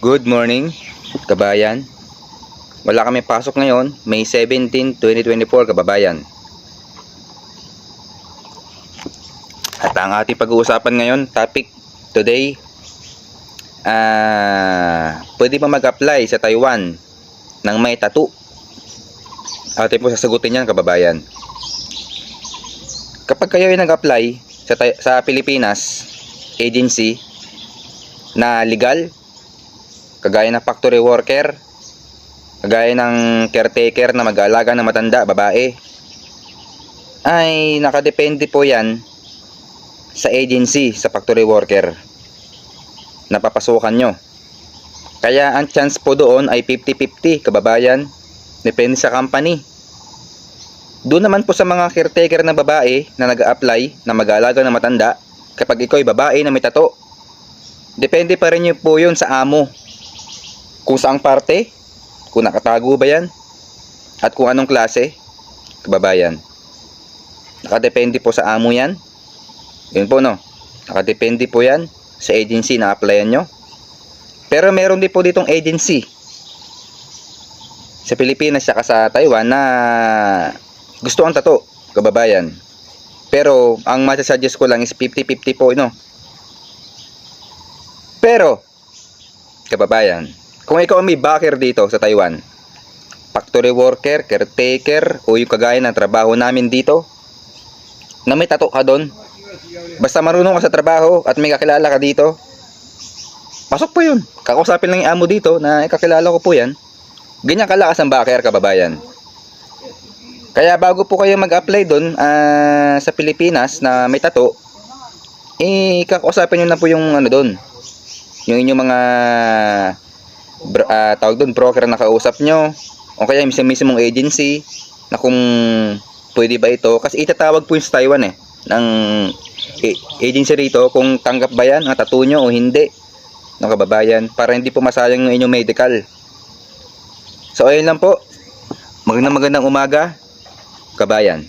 Good morning, kabayan. Wala kami pasok ngayon, May 17, 2024, kababayan. At ang ating pag-uusapan ngayon, topic today, pwede pa mag-apply sa Taiwan ng may tattoo? Atin po sasagutin yan, kababayan. Kapag kayo ay nag-apply sa Pilipinas, agency na legal, kagaya ng factory worker, kagaya ng caretaker na mag-aalaga ng matanda, babae, ay nakadepende po yan sa agency, sa factory worker na papasukan nyo. Kaya ang chance po doon ay 50-50, kababayan. Depende sa company. Doon naman po sa mga caretaker na babae na nag-a-apply na mag-aalaga ng matanda, kapag ikaw ay babae na may tattoo, depende pa rin po yun sa amo. Kung saang parte, kung nakatago ba yan, at kung anong klase, kababayan. Nakadepende po sa amo yan. Yun po, no? Nakadepende po yan sa agency na applyan nyo. Pero meron din po ditong agency sa Pilipinas at sa Taiwan na gusto ang tattoo, kababayan. Pero ang masasuggest ko lang is 50-50 po, no? Pero, kababayan, kung ikaw may backer dito sa Taiwan, factory worker, caretaker, o yung kagaya ng trabaho namin dito, na may tattoo ka doon, basta marunong ka sa trabaho at may kakilala ka dito, pasok po yun. Kakausapin lang yung amo dito na kakilala ko po yan. Ganyan kalakas ang backer, kababayan. Kaya bago po kayo mag-apply doon sa Pilipinas na may tattoo, kakausapin nyo na po yung ano doon, yung inyong mga tawag doon, broker na kausap nyo, o kaya mismong agency na kung pwede ba ito, kasi itatawag po yung sa Taiwan ng agency rito kung tanggap ba yan ang tattoo nyo o hindi, ng kababayan, para hindi po masayang yung inyong medical. So ayun lang po, magandang umaga, kabayan.